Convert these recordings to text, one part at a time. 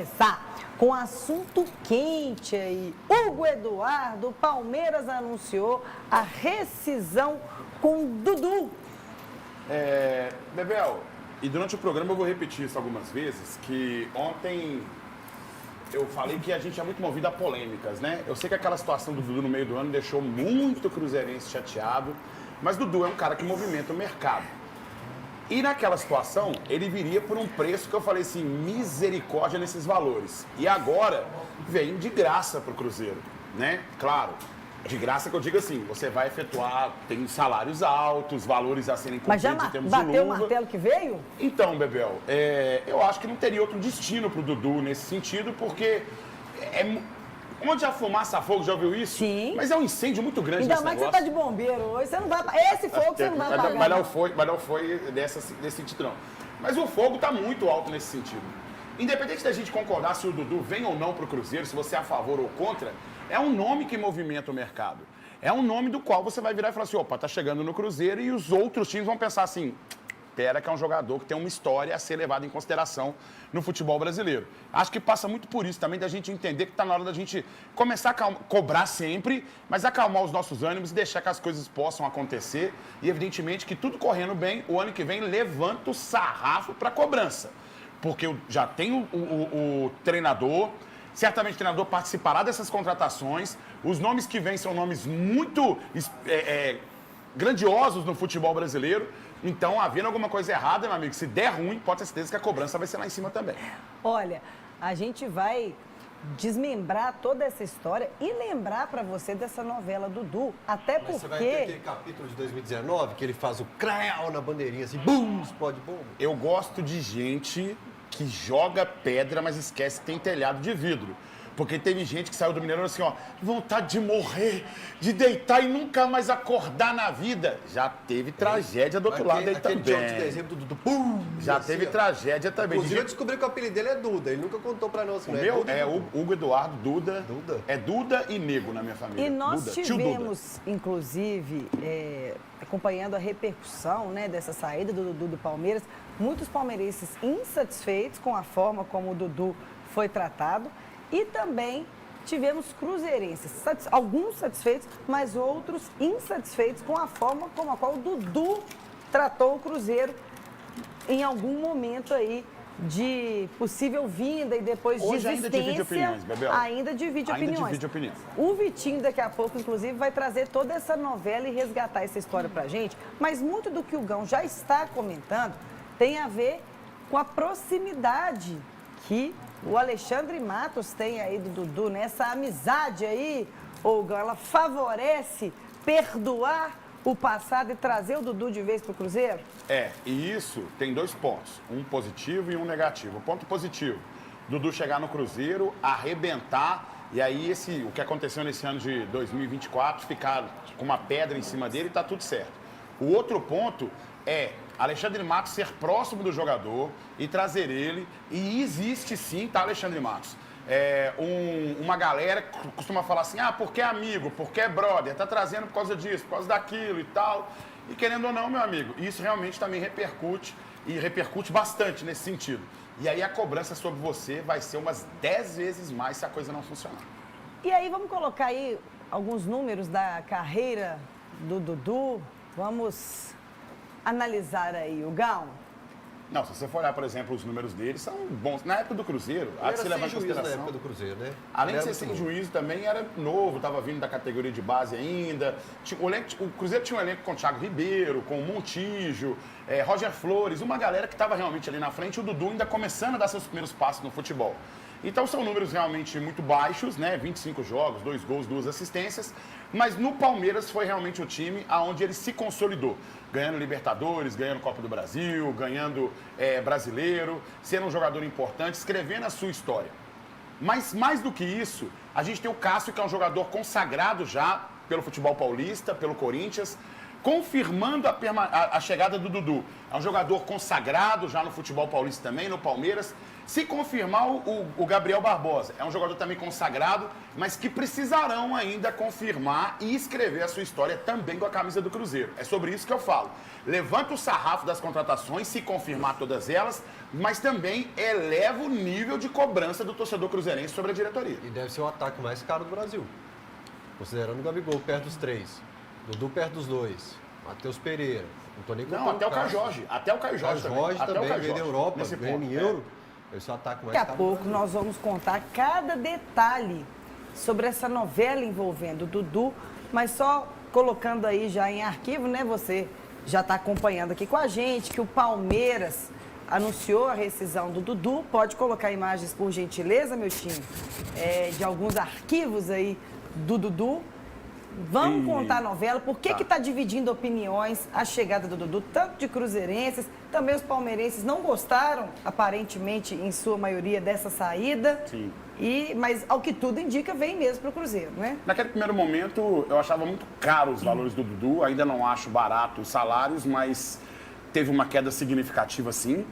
começar com assunto quente aí. Hugo Eduardo, Palmeiras anunciou a rescisão com Dudu. Bebel, e durante o programa eu vou repetir isso algumas vezes, que ontem eu falei que a gente é muito movido a polêmicas, né? Eu sei que aquela situação do Dudu no meio do ano deixou muito cruzeirense chateado, mas Dudu é um cara que movimenta o mercado. E naquela situação, ele viria por um preço que eu falei assim, misericórdia nesses valores. E agora, vem de graça para o Cruzeiro, né? Claro, de graça que eu digo assim, você vai efetuar, tem salários altos, valores a serem cumpridos em termos de luva. Mas já bateu o martelo que veio? Então, Bebel, eu acho que não teria outro destino para o Dudu nesse sentido, porque onde a fumaça a fogo, já ouviu isso? Sim. Mas é um incêndio muito grande Ainda esse mais que negócio. você tá de bombeiro hoje, você não vai... Esse fogo você não vai apagar. Mas não foi desse sentido, não. Mas o fogo está muito alto nesse sentido. Independente da gente concordar se o Dudu vem ou não para o Cruzeiro, se você é a favor ou contra, é um nome que movimenta o mercado. É um nome do qual você vai virar e falar assim, opa, tá chegando no Cruzeiro, e os outros times vão pensar assim, pera que é um jogador que tem uma história a ser levada em consideração no futebol brasileiro. Acho que passa muito por isso também, da gente entender que está na hora da gente começar a cobrar sempre, mas acalmar os nossos ânimos e deixar que as coisas possam acontecer. E evidentemente que tudo correndo bem, o ano que vem levanta o sarrafo para cobrança. Porque já tem o treinador, certamente o treinador participará dessas contratações, os nomes que vêm são nomes muito grandiosos no futebol brasileiro. Então, havendo alguma coisa errada, meu amigo, se der ruim, pode ter certeza que a cobrança vai ser lá em cima também. Olha, a gente vai desmembrar toda essa história e lembrar pra você dessa novela Dudu, até porque... Você vai ter aquele capítulo de 2019 que ele faz o crau na bandeirinha, assim, bum, explode bomba. Eu gosto de gente que joga pedra, mas esquece que tem telhado de vidro. Porque teve gente que saiu do Mineirão assim, ó, vontade de morrer, de deitar e nunca mais acordar na vida. Já teve tragédia do outro lado aí também. Aquele de dezembro do Dudu, pum! Já teve tragédia também. Inclusive, eu descobri que o apelido dele é Duda, ele nunca contou pra nós. O meu é Hugo Eduardo Duda. Duda? É Duda e Nego na minha família. E nós Duda, tivemos, inclusive, acompanhando a repercussão, né, dessa saída do Dudu do Palmeiras, muitos palmeirenses insatisfeitos com a forma como o Dudu foi tratado. E também tivemos cruzeirenses, alguns satisfeitos, mas outros insatisfeitos com a forma como a qual o Dudu tratou o Cruzeiro em algum momento aí de possível vinda e depois Hoje desistência. ainda divide opiniões, Bebel. Ainda divide opiniões. O Vitinho daqui a pouco, inclusive, vai trazer toda essa novela e resgatar essa história pra gente, mas muito do que o Gão já está comentando tem a ver com a proximidade que o Alexandre Matos tem aí do Dudu, né? Essa amizade aí, Gão, ela favorece perdoar o passado e trazer o Dudu de vez para o Cruzeiro? E isso tem dois pontos, um positivo e um negativo. O ponto positivo, Dudu chegar no Cruzeiro, arrebentar, e aí o que aconteceu nesse ano de 2024, ficar com uma pedra em cima dele e tá tudo certo. O outro ponto é Alexandre Matos ser próximo do jogador e trazer ele, e existe sim, tá, Alexandre Matos? Uma galera que costuma falar assim, porque é amigo, porque é brother, tá trazendo por causa disso, por causa daquilo e tal. E querendo ou não, meu amigo, isso realmente também repercute, e repercute bastante nesse sentido. E aí a cobrança sobre você vai ser umas 10 vezes mais se a coisa não funcionar. E aí vamos colocar aí alguns números da carreira do Dudu, vamos analisar aí o Gão. Não, se você for olhar, por exemplo, os números dele, são bons. Na época do Cruzeiro, há de se levar em consideração. Na época do Cruzeiro, né? Além de ser sem juízo, também era novo, estava vindo da categoria de base ainda. O Cruzeiro tinha um elenco com o Thiago Ribeiro, com o Montijo, Roger Flores, uma galera que estava realmente ali na frente, e o Dudu ainda começando a dar seus primeiros passos no futebol. Então são números realmente muito baixos, né? 25 jogos, 2 gols, 2 assistências. Mas no Palmeiras foi realmente o time onde ele se consolidou. Ganhando Libertadores, ganhando Copa do Brasil, ganhando Brasileiro, sendo um jogador importante, escrevendo a sua história. Mas mais do que isso, a gente tem o Cássio, que é um jogador consagrado já pelo futebol paulista, pelo Corinthians. confirmando a chegada do Dudu. É um jogador consagrado já no futebol paulista também, no Palmeiras. Se confirmar o Gabriel Barbosa, é um jogador também consagrado, mas que precisarão ainda confirmar e escrever a sua história também com a camisa do Cruzeiro. É sobre isso que eu falo. Levanta o sarrafo das contratações, se confirmar todas elas, mas também eleva o nível de cobrança do torcedor cruzeirense sobre a diretoria. E deve ser o ataque mais caro do Brasil. Considerando o Gabigol perto dos 3, Dudu perto dos 2, Matheus Pereira, não tô nem contando. Não, até o Caio Jorge. Até o Caio Jorge também veio da Europa, ganhando em euro. Esse é o ataque mais caro. Daqui a pouco nós vamos contar cada detalhe sobre essa novela envolvendo o Dudu, mas só colocando aí já em arquivo, né? Você já está acompanhando aqui com a gente que o Palmeiras anunciou a rescisão do Dudu. Pode colocar imagens, por gentileza, meu time, de alguns arquivos aí do Dudu. Vamos contar a novela, por que está dividindo opiniões a chegada do Dudu, tanto de cruzeirenses, também os palmeirenses não gostaram, aparentemente, em sua maioria, dessa saída. Sim. Mas, ao que tudo indica, vem mesmo para o Cruzeiro, né? Naquele primeiro momento, eu achava muito caro os valores do Dudu, ainda não acho barato os salários, mas teve uma queda significativa, sim.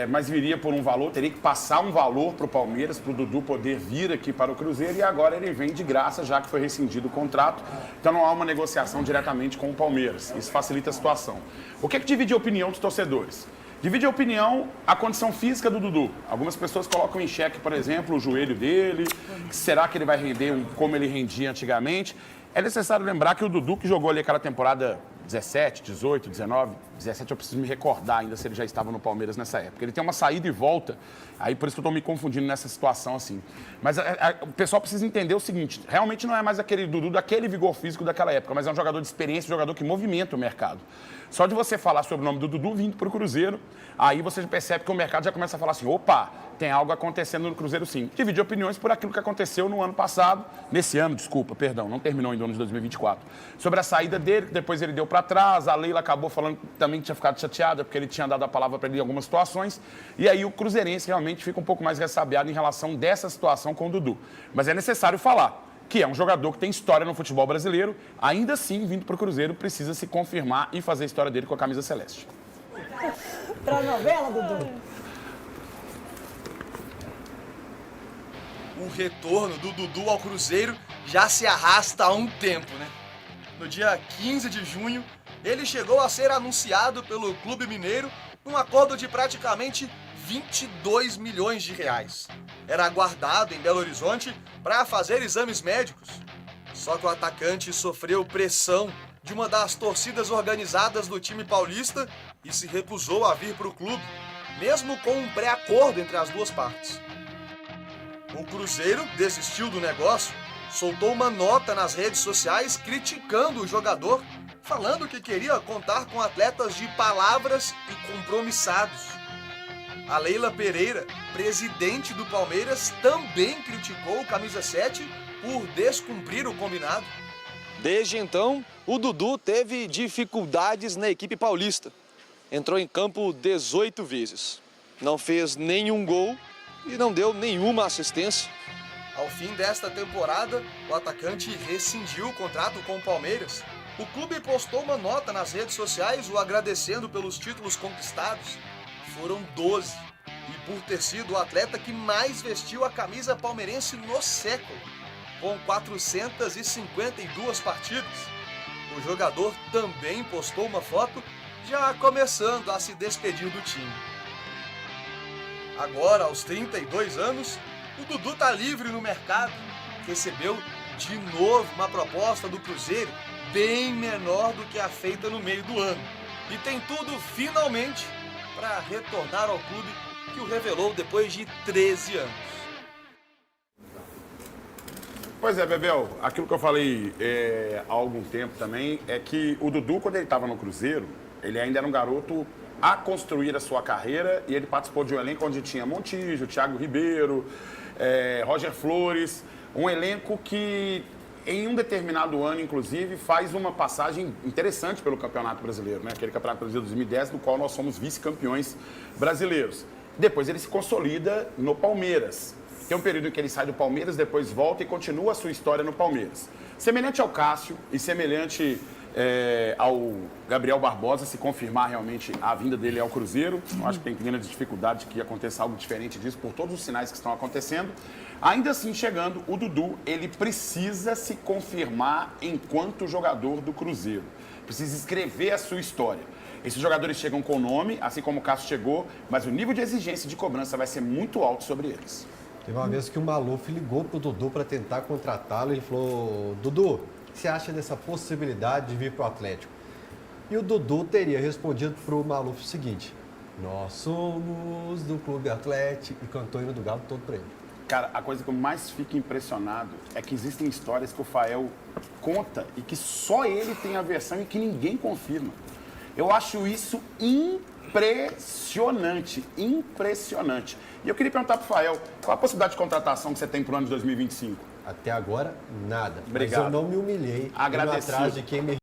Mas viria por um valor, teria que passar um valor para o Palmeiras, para o Dudu poder vir aqui para o Cruzeiro, e agora ele vem de graça, já que foi rescindido o contrato. Então não há uma negociação diretamente com o Palmeiras. Isso facilita a situação. O que divide a opinião dos torcedores? Divide a opinião a condição física do Dudu. Algumas pessoas colocam em xeque, por exemplo, o joelho dele. Será que ele vai render como ele rendia antigamente? É necessário lembrar que o Dudu, que jogou ali aquela temporada 17, 18, 19, 17, eu preciso me recordar ainda se ele já estava no Palmeiras nessa época. Ele tem uma saída e volta, aí por isso que eu estou me confundindo nessa situação assim. Mas o pessoal precisa entender o seguinte, realmente não é mais aquele Dudu daquele vigor físico daquela época, mas é um jogador de experiência, um jogador que movimenta o mercado. Só de você falar sobre o nome do Dudu vindo para o Cruzeiro, aí você percebe que o mercado já começa a falar assim, opa, tem algo acontecendo no Cruzeiro sim. Divide opiniões por aquilo que aconteceu no ano passado, nesse ano, não terminou ainda no ano de 2024. Sobre a saída dele, que depois ele deu para trás, a Leila acabou falando também que tinha ficado chateada, porque ele tinha dado a palavra para ele em algumas situações, e aí o cruzeirense realmente fica um pouco mais ressabiado em relação dessa situação com o Dudu. Mas é necessário falar que é um jogador que tem história no futebol brasileiro, ainda assim, vindo para o Cruzeiro, precisa se confirmar e fazer a história dele com a camisa celeste. Para a novela, Dudu? O retorno do Dudu ao Cruzeiro já se arrasta há um tempo, né? No dia 15 de junho, ele chegou a ser anunciado pelo Clube Mineiro num acordo de praticamente 22 milhões de reais. Era aguardado em Belo Horizonte para fazer exames médicos. Só que o atacante sofreu pressão de uma das torcidas organizadas do time paulista e se recusou a vir para o clube, mesmo com um pré-acordo entre as duas partes. O Cruzeiro desistiu do negócio, soltou uma nota nas redes sociais criticando o jogador, falando que queria contar com atletas de palavras e compromissados. A Leila Pereira, presidente do Palmeiras, também criticou o Camisa 7 por descumprir o combinado. Desde então, o Dudu teve dificuldades na equipe paulista. Entrou em campo 18 vezes. Não fez nenhum gol e não deu nenhuma assistência. Ao fim desta temporada, o atacante rescindiu o contrato com o Palmeiras. O clube postou uma nota nas redes sociais o agradecendo pelos títulos conquistados. Foram 12. E por ter sido o atleta que mais vestiu a camisa palmeirense no século, com 452 partidas. O jogador também postou uma foto já começando a se despedir do time. Agora, aos 32 anos, o Dudu está livre no mercado. Recebeu de novo uma proposta do Cruzeiro bem menor do que a feita no meio do ano. E tem tudo, finalmente, para retornar ao clube que o revelou depois de 13 anos. Pois é, Bebel, aquilo que eu falei há algum tempo também é que o Dudu, quando ele estava no Cruzeiro, ele ainda era um garoto a construir a sua carreira e ele participou de um elenco onde tinha Montijo, Thiago Ribeiro, Roger Flores, um elenco que em um determinado ano, inclusive, faz uma passagem interessante pelo Campeonato Brasileiro, né? Aquele Campeonato Brasileiro 2010, do qual nós somos vice-campeões brasileiros. Depois ele se consolida no Palmeiras. Tem um período em que ele sai do Palmeiras, depois volta e continua a sua história no Palmeiras. Semelhante ao Cássio e semelhante ao Gabriel Barbosa se confirmar realmente a vinda dele ao Cruzeiro. Eu acho que tem grande dificuldade de que aconteça algo diferente disso por todos os sinais que estão acontecendo. Ainda assim, chegando, o Dudu, ele precisa se confirmar enquanto jogador do Cruzeiro. Precisa escrever a sua história. Esses jogadores chegam com nome, assim como o Cássio chegou, mas o nível de exigência e de cobrança vai ser muito alto sobre eles. Teve uma vez que o Maluf ligou pro Dudu para tentar contratá-lo e ele falou: Dudu, o que você acha dessa possibilidade de vir pro Atlético? E o Dudu teria respondido pro Maluf o seguinte: nós somos do Clube Atlético, e cantou o hino do Galo todo para ele. Cara, a coisa que eu mais fico impressionado é que existem histórias que o Fael conta e que só ele tem a versão e que ninguém confirma. Eu acho isso impressionante, impressionante. E eu queria perguntar pro Fael, qual a possibilidade de contratação que você tem pro ano de 2025? Até agora, nada. Obrigado. Mas eu não me humilhei. Agradecido. Indo atrás de quem me